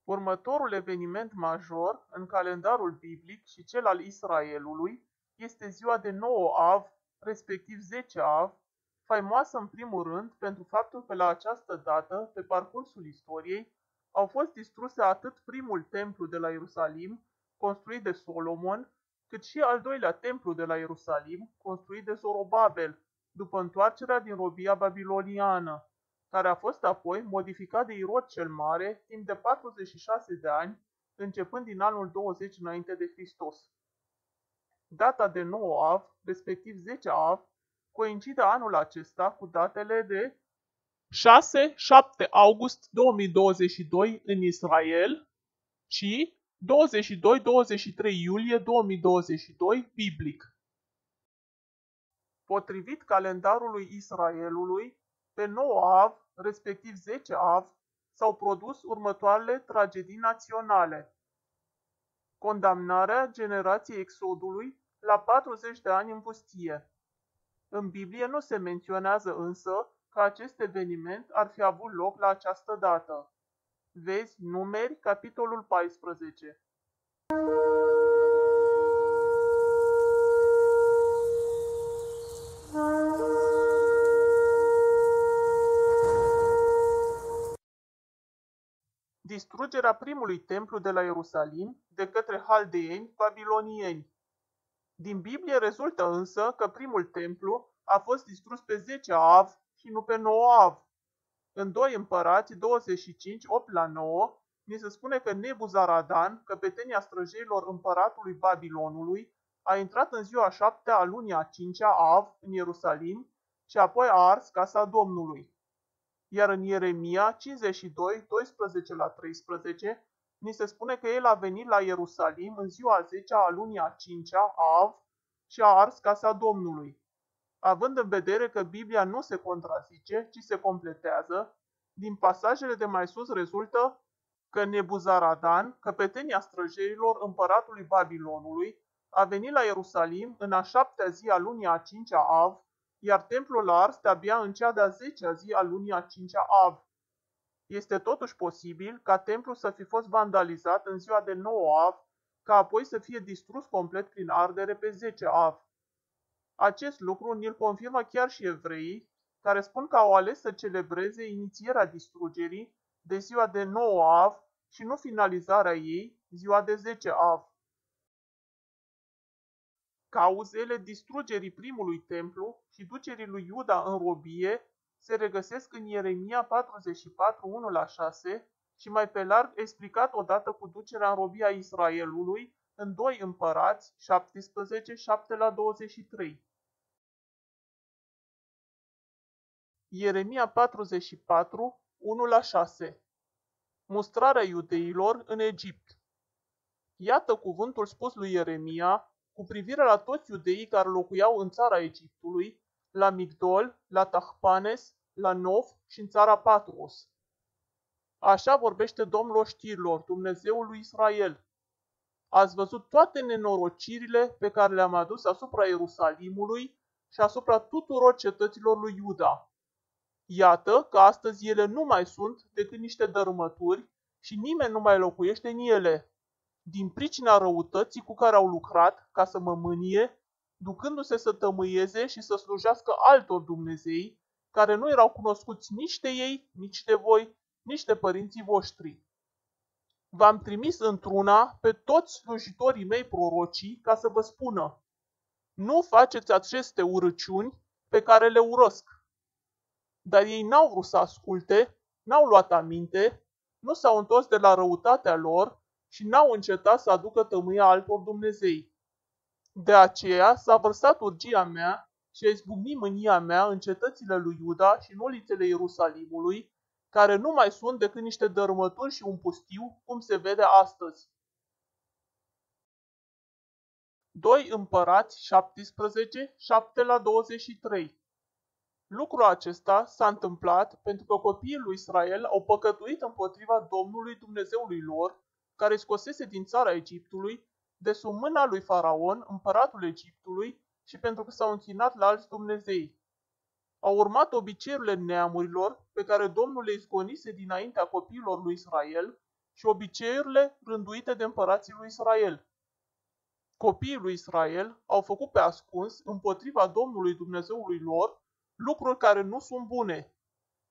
Următorul eveniment major în calendarul biblic și cel al Israelului este ziua de 9 Av, respectiv 10 Av, faimoasă în primul rând pentru faptul că la această dată, pe parcursul istoriei, au fost distruse atât primul templu de la Ierusalim, construit de Solomon, cât și al doilea templu de la Ierusalim, construit de Zorobabel, după întoarcerea din robia babiloniană, care a fost apoi modificat de Irod cel Mare timp de 46 de ani, începând din anul 20 înainte de Hristos. Data de 9 Av, respectiv 10 Av, coincide anul acesta cu datele de 6-7 august 2022 în Israel și 22-23 iulie 2022 biblic. Potrivit calendarului Israelului, pe 9 Av, respectiv 10 Av, s-au produs următoarele tragedii naționale. Condamnarea generației Exodului la 40 de ani în pustie. În Biblie nu se menționează însă că acest eveniment ar fi avut loc la această dată. Vezi Numeri, capitolul 14. Distrugerea primului templu de la Ierusalim de către haldeeni babilonieni. Din Biblie rezultă însă că primul templu a fost distrus pe 10 Av și nu pe 9 Av. În 2 Împărați 25, 8-9, ni se spune că Nebuzaradan, căpetenia străjeilor împăratului Babilonului, a intrat în ziua 7 a lunii a 5-a Av în Ierusalim și apoi a ars casa Domnului. Iar în Ieremia 52, 12-13, ni se spune că el a venit la Ierusalim în ziua 10 a lunii a 5-a Av și a ars casa Domnului. Având în vedere că Biblia nu se contrazice, ci se completează, din pasajele de mai sus rezultă că Nebuzaradan, căpetenia străjerilor împăratului Babilonului, a venit la Ierusalim în a 7-a zi a lunii a 5-a Av, iar templul a ars de-abia în cea de-a 10-a zi a lunii a 5-a Av. Este totuși posibil ca templul să fi fost vandalizat în ziua de 9 Av, ca apoi să fie distrus complet prin ardere pe 10 Av. Acest lucru ni-l confirmă chiar și evreii, care spun că au ales să celebreze inițierea distrugerii de ziua de 9 Av și nu finalizarea ei, ziua de 10 Av. Cauzele distrugerii primului templu și ducerii lui Iuda în robie se regăsesc în Ieremia 44, 1-6 și mai pe larg explicat odată cu ducerea în robia Israelului în 2 Împărați 17, 7-23. Ieremia 44, 1-6. Mustrarea iudeilor în Egipt. Iată cuvântul spus lui Ieremia cu privire la toți iudeii care locuiau în țara Egiptului, la Migdol, la Tahpanes, la Nof și în țara Patros. Așa vorbește Domnul oștirilor, Dumnezeul lui Israel. Ați văzut toate nenorocirile pe care le-am adus asupra Ierusalimului și asupra tuturor cetăților lui Iuda. Iată că astăzi ele nu mai sunt decât niște dărâmături și nimeni nu mai locuiește în ele, din pricina răutății cu care au lucrat ca să mă mânie, ducându-se să tămâieze și să slujească altor dumnezei, care nu erau cunoscuți nici de ei, nici de voi, nici de părinții voștri. V-am trimis într-una pe toți slujitorii mei prorocii ca să vă spună: nu faceți aceste urăciuni pe care le urăsc. Dar ei n-au vrut să asculte, n-au luat aminte, nu s-au întors de la răutatea lor și n-au încetat să aducă tămâia altor dumnezei. De aceea s-a vărsat urgia mea și a izbucnit mânia mea în cetățile lui Iuda și în ulițele Ierusalimului, care nu mai sunt decât niște dărâmături și un pustiu, cum se vede astăzi. 2 Împărați 17, 7-23. Lucrul acesta s-a întâmplat pentru că copiii lui Israel au păcătuit împotriva Domnului Dumnezeului lor, care îi scosese din țara Egiptului, de sub mâna lui Faraon, împăratul Egiptului, și pentru că s-au închinat la alți dumnezei. Au urmat obiceiurile neamurilor pe care Domnul le izgonise dinaintea copiilor lui Israel și obiceiurile rânduite de împărații lui Israel. Copiii lui Israel au făcut pe ascuns împotriva Domnului Dumnezeului lor lucruri care nu sunt bune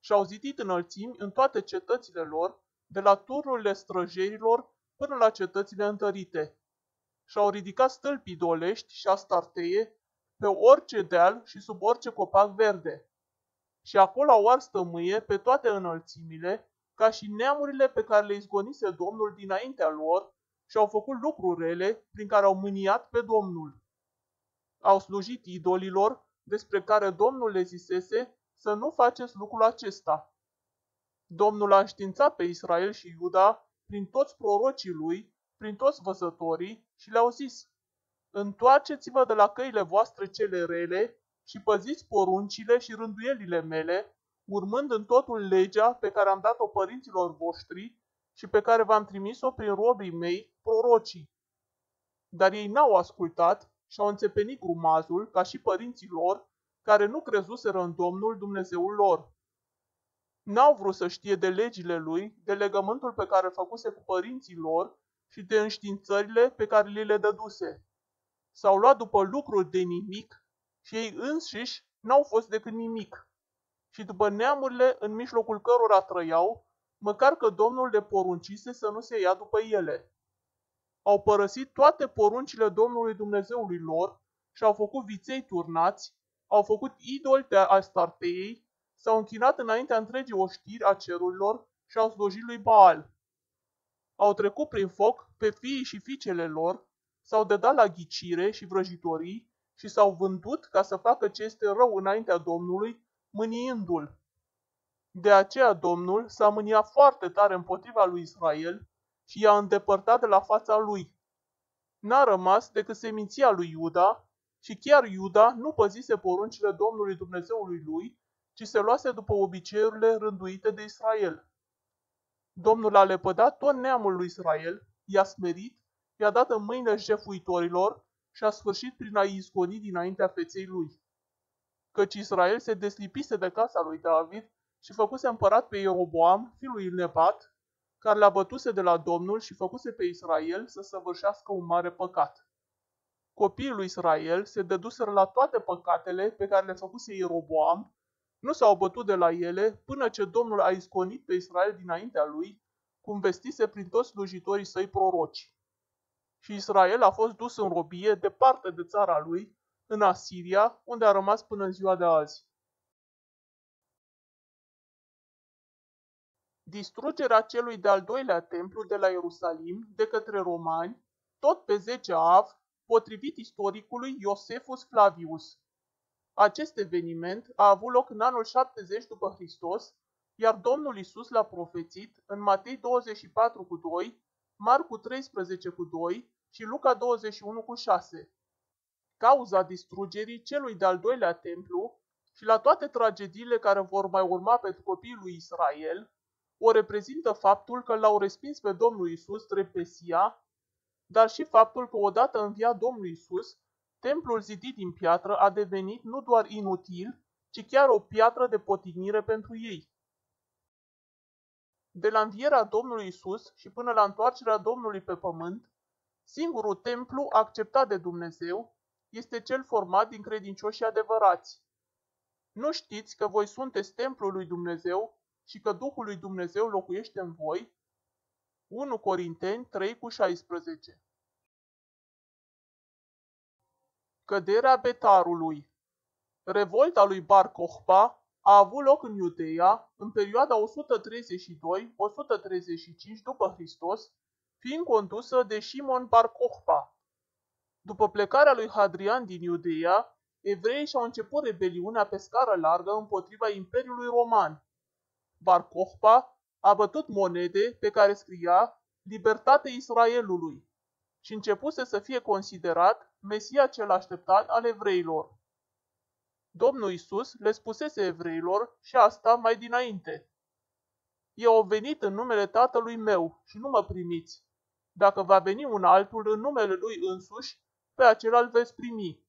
și au zidit înălțimi în toate cetățile lor, de la tururile străjerilor până la cetățile întărite. Și-au ridicat stâlpi idolești și astarteie pe orice deal și sub orice copac verde. Și acolo au ars tămâie pe toate înălțimile, ca și neamurile pe care le izgonise Domnul dinaintea lor, și au făcut lucruri rele prin care au mâniat pe Domnul. Au slujit idolilor, despre care Domnul le zisese să nu faceți lucrul acesta. Domnul a înștiințat pe Israel și Iuda prin toți prorocii lui, prin toți văzătorii, și le-au zis: întoarceți-vă de la căile voastre cele rele și păziți poruncile și rânduielile mele, urmând în totul legea pe care am dat-o părinților voștri și pe care v-am trimis-o prin robii mei, prorocii. Dar ei n-au ascultat și au înțepenit grumazul, ca și părinții lor, care nu crezuseră în Domnul Dumnezeul lor. N-au vrut să știe de legile lui, de legământul pe care îl făcuse cu părinții lor și de înștiințările pe care li le dăduse. S-au luat după lucruri de nimic și ei înșiși n-au fost decât nimic. Și după neamurile în mijlocul cărora trăiau, măcar că Domnul le poruncise să nu se ia după ele. Au părăsit toate poruncile Domnului Dumnezeului lor și au făcut viței turnați, au făcut idoli de Astartei, s-au închinat înaintea întregii oștiri a cerurilor și au slujit lui Baal. Au trecut prin foc pe fiii și fiicele lor, s-au dedat la ghicire și vrăjitorii și s-au vândut ca să facă ce este rău înaintea Domnului, mâniindu-l. De aceea Domnul s-a mâniat foarte tare împotriva lui Israel și i-a îndepărtat de la fața lui. N-a rămas decât seminția lui Iuda și chiar Iuda nu păzise poruncile Domnului Dumnezeului lui, ci se luase după obiceiurile rânduite de Israel. Domnul a lepădat tot neamul lui Israel, i-a smerit, i-a dat în mâinile jefuitorilor și a sfârșit prin a-i izgoni dinaintea feței lui. Căci Israel se deslipise de casa lui David și făcuse împărat pe Ieroboam, fiul lui Nebat, care l-a bătuse de la Domnul și făcuse pe Israel să săvârșească un mare păcat. Copiii lui Israel se dăduseră la toate păcatele pe care le făcuse Ieroboam, nu s-au bătut de la ele până ce Domnul a izgonit pe Israel dinaintea lui, cum vestise prin toți slujitorii săi proroci. Și Israel a fost dus în robie departe de țara lui, în Asiria, unde a rămas până în ziua de azi. Distrugerea celui de-al doilea templu de la Ierusalim de către romani, tot pe 10 Av, potrivit istoricului Iosefus Flavius. Acest eveniment a avut loc în anul 70 după Hristos, iar Domnul Iisus l-a profețit în Matei 24:2, Marcu 13:2 și Luca 21:6. Cauza distrugerii celui de-al doilea templu și la toate tragediile care vor mai urma pentru copiii lui Israel, o reprezintă faptul că l-au respins pe Domnul Iisus drept Mesia, dar și faptul că odată înviat Domnul Iisus, templul zidit din piatră a devenit nu doar inutil, ci chiar o piatră de potignire pentru ei. De la învierea Domnului Iisus și până la întoarcerea Domnului pe pământ, singurul templu acceptat de Dumnezeu este cel format din credincioși adevărați. Nu știți că voi sunteți templul lui Dumnezeu și că Duhul lui Dumnezeu locuiește în voi? 1 Corinteni 3:16. Căderea Betarului. Revolta lui Bar Cochba a avut loc în Iudeea în perioada 132-135 după Hristos, fiind condusă de Shimon Bar Cochba. După plecarea lui Hadrian din Iudeea, evreii și-au început rebeliunea pe scară largă împotriva Imperiului Roman. Bar Cochba a bătut monede pe care scria Libertate Israelului și începuse să fie considerat Mesia cel așteptat al evreilor. Domnul Iisus le spusese evreilor și asta mai dinainte. Eu au venit în numele Tatălui meu și nu mă primiți. Dacă va veni un altul în numele lui însuși, pe acela îl veți primi.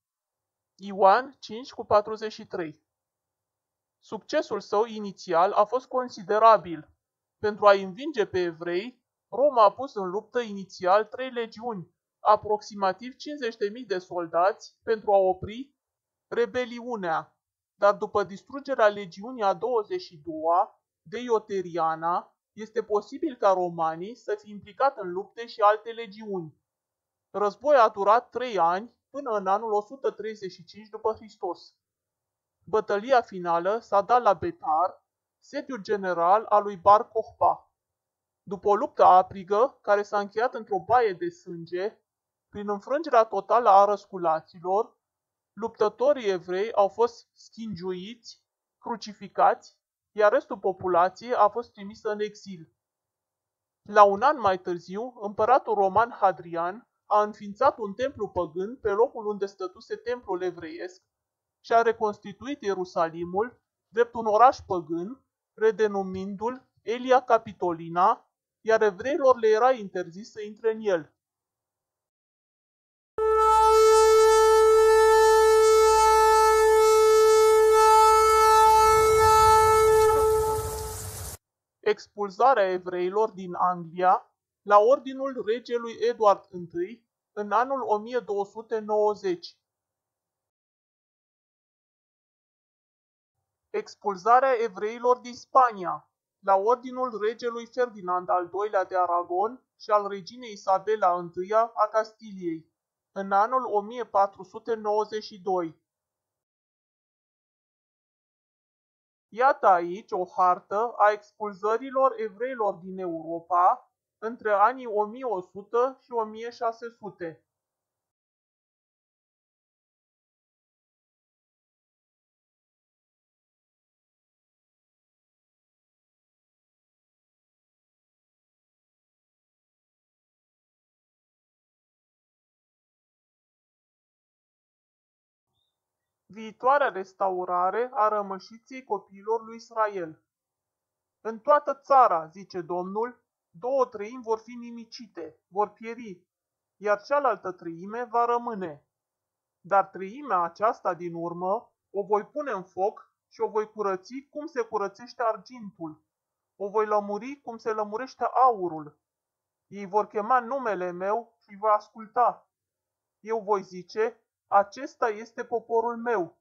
Ioan 5:43. Succesul său inițial a fost considerabil. Pentru a învinge pe evrei, Roma a pus în luptă inițial 3 legiuni, aproximativ 50.000 de soldați, pentru a opri rebeliunea, dar după distrugerea legiunii a 22-a, Deioteriana, este posibil ca romanii să fi implicat în lupte și alte legiuni. Războiul a durat 3 ani, până în anul 135 după Hristos. Bătălia finală s-a dat la Betar, sediul general al lui Bar Kokhba. După o luptă aprigă, care s-a încheiat într-o baie de sânge, prin înfrângerea totală a răsculaților, luptătorii evrei au fost schingiuiți, crucificați, iar restul populației a fost trimisă în exil. La un an mai târziu, împăratul roman Hadrian a înființat un templu păgân pe locul unde stătuse templul evreiesc și a reconstituit Ierusalimul drept un oraș păgân, redenumindu-l Aelia Capitolina, iar evreilor le era interzis să intre în el. Expulzarea evreilor din Anglia la ordinul regelui Eduard I în anul 1290. Expulzarea evreilor din Spania la ordinul regelui Ferdinand al II-lea de Aragon și al reginei Isabela I a Castiliei în anul 1492. Iată aici o hartă a expulzărilor evreilor din Europa între anii 1100 și 1600. Viitoarea restaurare a rămășiței copiilor lui Israel. În toată țara, zice Domnul, 2/3 vor fi nimicite, vor pieri, iar cealaltă treime va rămâne. Dar treimea aceasta din urmă o voi pune în foc și o voi curăți cum se curățește argintul. O voi lămuri cum se lămurește aurul. Ei vor chema numele meu și voi asculta. Eu voi zice, acesta este poporul meu.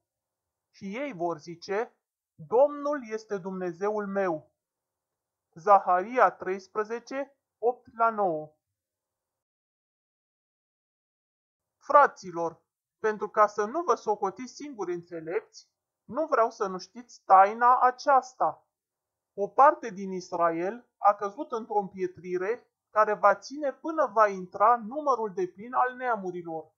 Și ei vor zice, Domnul este Dumnezeul meu. Zaharia 13, 8-9. Fraților, pentru ca să nu vă socotiți singuri înțelepți, nu vreau să nu știți taina aceasta. O parte din Israel a căzut într-o împietrire care va ține până va intra numărul deplin al neamurilor.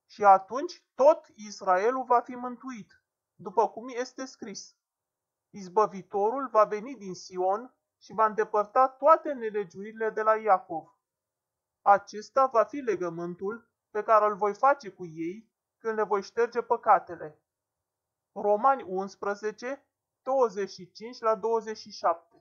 Și atunci tot Israelul va fi mântuit, după cum este scris. Izbăvitorul va veni din Sion și va îndepărta toate nelegiurile de la Iacov. Acesta va fi legământul pe care îl voi face cu ei când le voi șterge păcatele. Romani 11, 25-27.